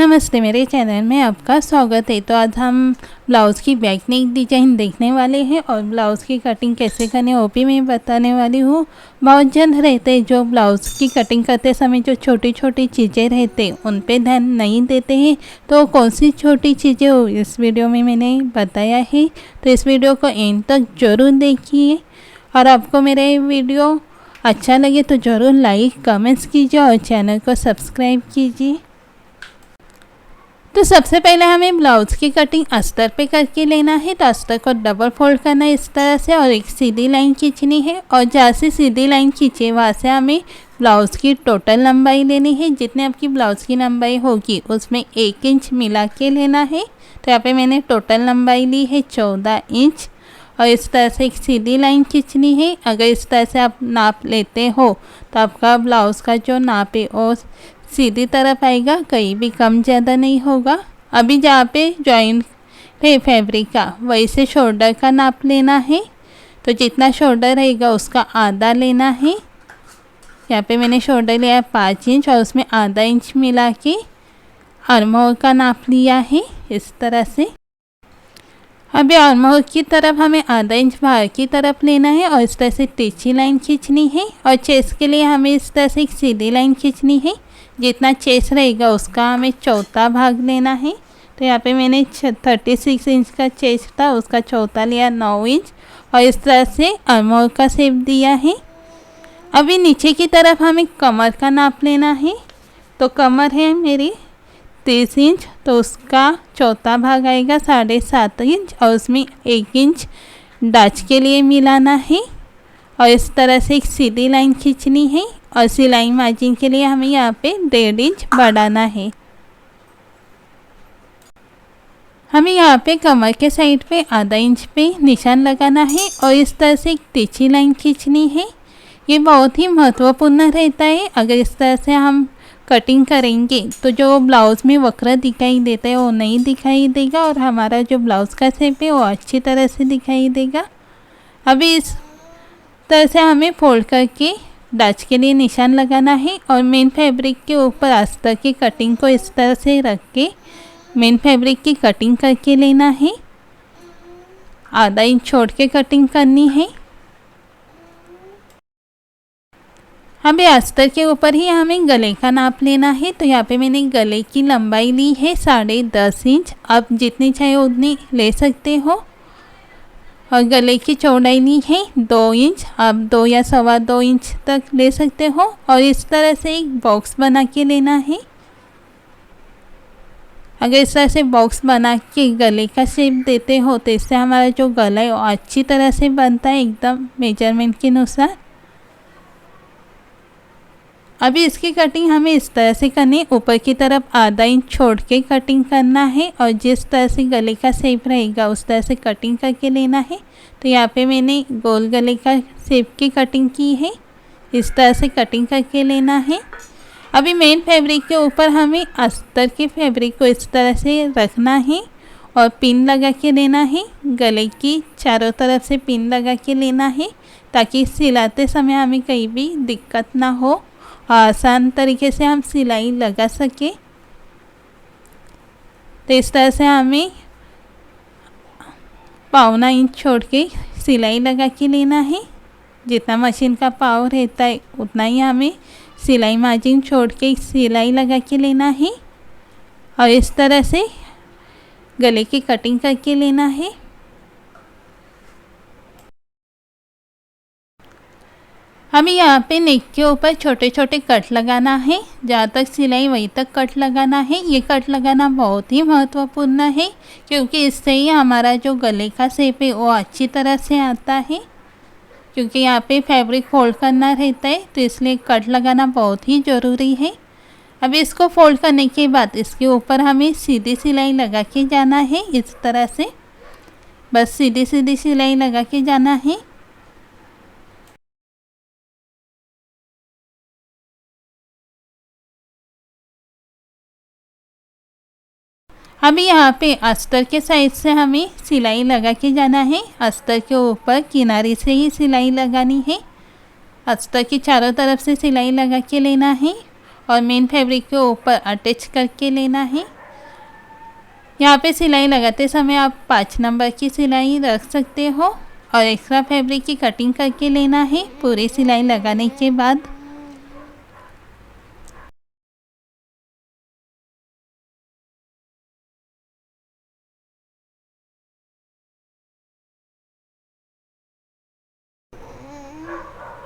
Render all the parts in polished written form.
नमस्ते, मेरे चैनल में आपका स्वागत है। तो आज हम ब्लाउज़ की बैक नेक डिज़ाइन देखने वाले हैं और ब्लाउज़ की कटिंग कैसे करनी वो भी मैं बताने वाली हूँ। बहुत जन रहते हैं जो ब्लाउज़ की कटिंग करते समय जो छोटी छोटी चीज़ें रहते हैं उन पे ध्यान नहीं देते हैं। तो कौन सी छोटी चीज़ें हो इस वीडियो में मैंने बताया है, तो इस वीडियो को एंड तक ज़रूर देखिए। और आपको मेरा ये वीडियो अच्छा लगे तो ज़रूर लाइक कमेंट्स कीजिए और चैनल को सब्सक्राइब कीजिए। तो सबसे पहले हमें ब्लाउज़ की कटिंग अस्तर पे करके लेना है। तो अस्तर को डबल फोल्ड करना है इस तरह से और एक सीधी लाइन खींचनी है। और जहाँ से सीधी लाइन खींचे वहाँ से हमें ब्लाउज़ की टोटल लंबाई लेनी है। जितने आपकी ब्लाउज़ की लंबाई होगी उसमें 1 इंच मिला के लेना है। तो यहाँ पे मैंने टोटल लंबाई ली है 14 इंच। और इस तरह से एक सीधी लाइन खींचनी है। अगर इस तरह से आप नाप लेते हो तो आपका ब्लाउज़ का जो नाप है और सीधी तरफ आएगा, कहीं भी कम ज़्यादा नहीं होगा। अभी जहाँ पे जॉइंट है फैब्रिक का वहीं से शोल्डर का नाप लेना है। तो जितना शोल्डर रहेगा उसका आधा लेना है। यहाँ पे मैंने शोल्डर लिया 5 इंच और उसमें आधा इंच मिला के आर्म होल का नाप लिया है इस तरह से। अभी आर्म होल की तरफ हमें आधा इंच बाहर की तरफ लेना है और इस तरह से तिरछी लाइन खींचनी है। और चेस्ट के लिए हमें इस तरह से एक सीधी लाइन खींचनी है। जितना चेस्ट रहेगा उसका हमें चौथा भाग लेना है। तो यहाँ पे मैंने 36 इंच का चेस्ट था, उसका चौथा लिया 9 इंच और इस तरह से आर्म होल का शेप दिया है। अभी नीचे की तरफ हमें कमर का नाप लेना है। तो कमर है मेरी 30 इंच, तो उसका चौथा भाग आएगा 7.5 इंच और उसमें 1 इंच डाच के लिए मिलाना है। और इस तरह से एक सीधी लाइन खींचनी है और सिलाई मार्जिन के लिए हमें यहाँ पे 1.5 इंच बढ़ाना है। हमें यहाँ पे कमर के साइड पे आधा इंच पे निशान लगाना है और इस तरह से एक तिरछी लाइन खींचनी है। ये बहुत ही महत्वपूर्ण रहता है। अगर इस तरह से हम कटिंग करेंगे तो जो ब्लाउज़ में वक्र दिखाई देता है वो नहीं दिखाई देगा और हमारा जो ब्लाउज़ का शेप है वो अच्छी तरह से दिखाई देगा। अभी इस तरह से हमें फोल्ड करके डाच के लिए निशान लगाना है और मेन फैब्रिक के ऊपर अस्तर की कटिंग को इस तरह से रख के मेन फैब्रिक की कटिंग करके लेना है। आधा इंच छोड़ के कटिंग करनी है। अभी अस्तर के ऊपर ही हमें गले का नाप लेना है। तो यहाँ पे मैंने गले की लंबाई ली है 10.5 इंच। आप जितनी चाहे उतनी ले सकते हो। और गले की चौड़ाई ली है 2 इंच, आप 2 या 2.25 इंच तक ले सकते हो। और इस तरह से एक बॉक्स बना के लेना है। अगर इस तरह से बॉक्स बना के गले का शेप देते हो तो इससे हमारा जो गला है वो अच्छी तरह से बनता है, एकदम मेजरमेंट के अनुसार। अभी इसकी कटिंग हमें इस तरह से करनी है, ऊपर की तरफ आधा इंच छोड़ के कटिंग करना है और जिस तरह से गले का शेप रहेगा उस तरह से कटिंग करके लेना है। तो यहाँ पे मैंने गोल गले का शेप की कटिंग की है, इस तरह से कटिंग करके लेना है। अभी मेन फैब्रिक के ऊपर हमें अस्तर के फैब्रिक को इस तरह से रखना है और पिन लगा के लेना है। गले की चारों तरफ से पिन लगा के लेना है ताकि सिलाते समय हमें कहीं भी दिक्कत ना हो, आसान तरीके से हम सिलाई लगा सके। तो इस तरह से हमें 1.25 इंच छोड़ के सिलाई लगा के लेना है। जितना मशीन का पाव रहता है उतना ही हमें सिलाई मार्जिन छोड़ के सिलाई लगा के लेना है और इस तरह से गले की कटिंग करके लेना है। हमें यहाँ पे नेक के ऊपर छोटे छोटे कट लगाना है। जहाँ तक सिलाई वहीं तक कट लगाना है। ये कट लगाना बहुत ही महत्वपूर्ण है क्योंकि इससे ही हमारा जो गले का शेप है वो अच्छी तरह से आता है। क्योंकि यहाँ पे फैब्रिक फोल्ड करना रहता है तो इसलिए कट लगाना बहुत ही ज़रूरी है। अभी इसको फोल्ड करने के बाद इसके ऊपर हमें सीधी सिलाई लगा के जाना है इस तरह से, बस सीधी सीधी सिलाई लगा के जाना है। अभी यहाँ पे अस्तर के साइड से हमें सिलाई लगा के जाना है। अस्तर के ऊपर किनारे से ही सिलाई लगानी है। अस्तर की चारों तरफ से सिलाई लगा के लेना है और मेन फैब्रिक के ऊपर अटैच करके लेना है। यहाँ पे सिलाई लगाते समय आप 5 नंबर की सिलाई रख सकते हो और एक्स्ट्रा फैब्रिक की कटिंग करके लेना है पूरी सिलाई लगाने के बाद।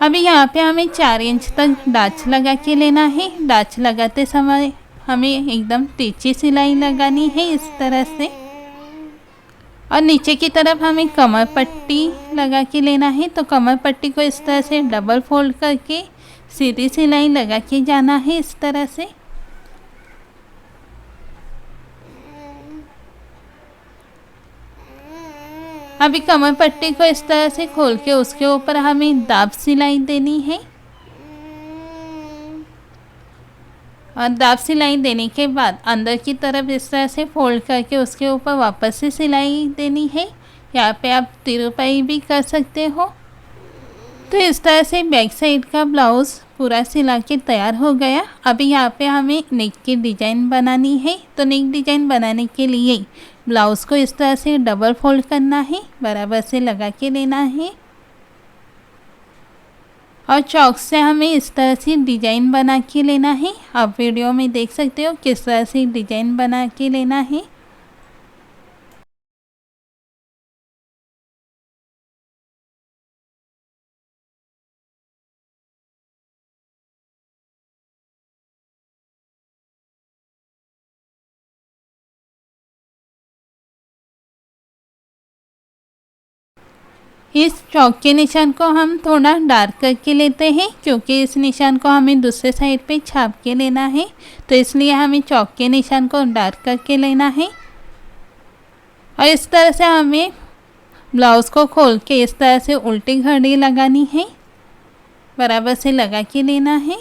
अभी यहाँ पे हमें 4 इंच तक डाच लगा के लेना है। डाच लगाते समय हमें एकदम तिरछी सिलाई लगानी है इस तरह से, और नीचे की तरफ हमें कमर पट्टी लगा के लेना है। तो कमर पट्टी को इस तरह से डबल फोल्ड करके सीधी सिलाई लगा के जाना है इस तरह से। अभी कमर पट्टी को इस तरह से खोल के उसके ऊपर हमें दाब सिलाई देनी है, और दाब सिलाई देने के बाद अंदर की तरफ इस तरह से फोल्ड करके उसके ऊपर वापस से सिलाई देनी है। यहाँ पे आप तिरुपाई भी कर सकते हो। तो इस तरह से बैक साइड का ब्लाउज़ पूरा सिला के तैयार हो गया। अभी यहाँ पे हमें नेक की डिज़ाइन बनानी है। तो नेक डिज़ाइन बनाने के लिए ब्लाउज़ को इस तरह से डबल फोल्ड करना है, बराबर से लगा के लेना है, और चौक से हमें इस तरह से डिज़ाइन बना के लेना है। आप वीडियो में देख सकते हो किस तरह से डिज़ाइन बना के लेना है। इस चौक के निशान को हम थोड़ा डार्क करके लेते हैं, क्योंकि इस निशान को हमें दूसरे साइड पे छाप के लेना है। तो इसलिए हमें चौक के निशान को डार्क करके लेना है, और इस तरह से हमें ब्लाउज़ को खोल के इस तरह से उल्टी घड़ी लगानी है, बराबर से लगा के लेना है।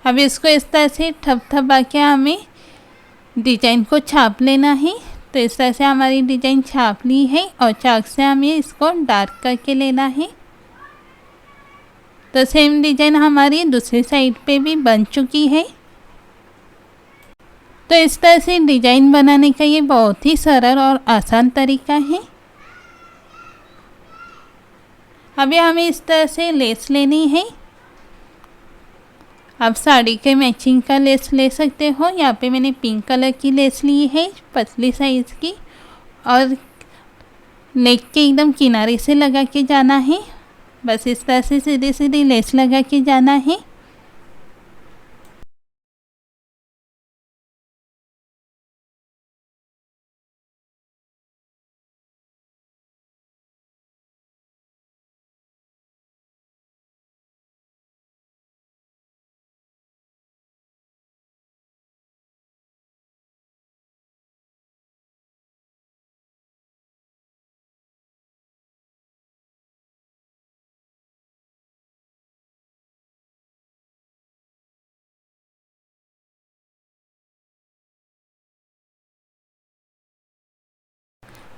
अब इसको इस तरह से थपथपा के हमें डिज़ाइन को छाप लेना है। तो इस तरह से हमारी डिज़ाइन छाप ली है, और चाक से हमें इसको डार्क करके लेना है। तो सेम डिज़ाइन हमारी दूसरी साइड पे भी बन चुकी है। तो इस तरह से डिज़ाइन बनाने का ये बहुत ही सरल और आसान तरीका है। अभी हमें इस तरह से लेस लेनी है। आप साड़ी के मैचिंग का लेस ले सकते हो। यहाँ पे मैंने पिंक कलर की लेस ली है, पतली साइज़ की, और नेक के एकदम किनारे से लगा के जाना है। बस इस तरह से सीधी सीधी लेस लगा के जाना है।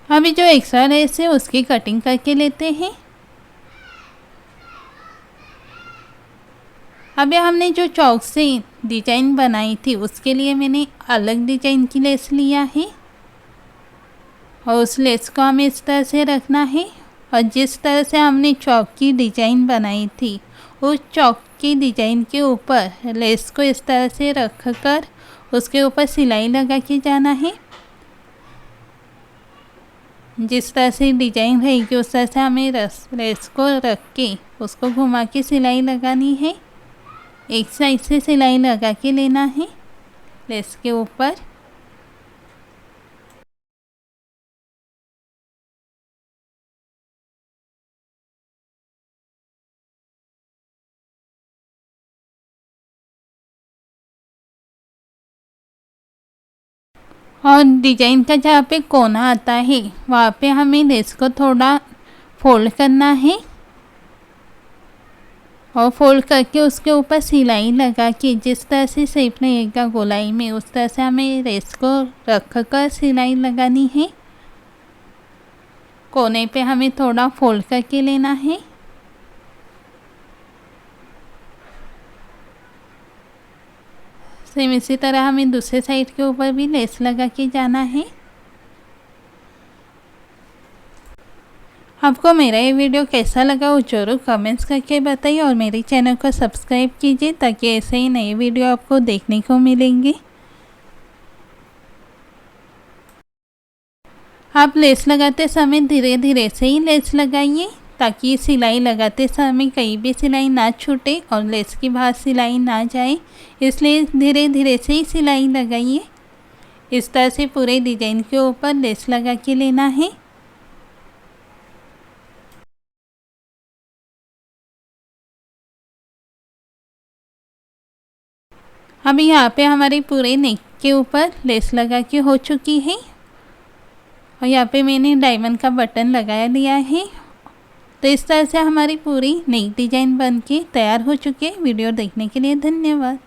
अभी जो एक्स्ट्रा लेस है उसकी कटिंग करके लेते हैं। अभी हमने जो चौक से डिज़ाइन बनाई थी उसके लिए मैंने अलग डिज़ाइन की लेस लिया है, और उस लेस को हमें इस तरह से रखना है, और जिस तरह से हमने चौक की डिज़ाइन बनाई थी उस चौक की डिज़ाइन के ऊपर लेस को इस तरह से रख कर उसके ऊपर सिलाई लगा के जाना है। जिस तरह से डिज़ाइन रहेगी उस तरह से हमें लेस को रख के उसको घुमा के सिलाई लगानी है। एक साइड से सिलाई लगा के लेना है लेस के ऊपर। और डिज़ाइन का जहाँ पे कोना आता है वहाँ पे हमें लेस को थोड़ा फोल्ड करना है, और फोल्ड करके उसके ऊपर सिलाई लगा के जिस तरह से शेप रहेगा गोलाई में उस तरह से हमें लेस को रख कर सिलाई लगानी है। कोने पे हमें थोड़ा फोल्ड करके लेना है। सेम इसी तरह हमें दूसरे साइड के ऊपर भी लेस लगा के जाना है। आपको मेरा ये वीडियो कैसा लगा वो ज़रूर कमेंट्स करके बताइए और मेरे चैनल को सब्सक्राइब कीजिए ताकि ऐसे ही नए वीडियो आपको देखने को मिलेंगे। आप लेस लगाते समय धीरे धीरे से ही लेस लगाइए ताकि सिलाई लगाते समय कहीं भी सिलाई ना छूटे और लेस की बाहर सिलाई ना जाए, इसलिए धीरे धीरे से ही सिलाई लगाइए। इस तरह से पूरे डिजाइन के ऊपर लेस लगा के लेना है। अभी यहाँ पे हमारे पूरे नेक के ऊपर लेस लगा के हो चुकी है और यहाँ पे मैंने डायमंड का बटन लगाया लिया है। तो इस तरह से हमारी पूरी नेक डिजाइन बन के तैयार हो चुकी है। वीडियो देखने के लिए धन्यवाद।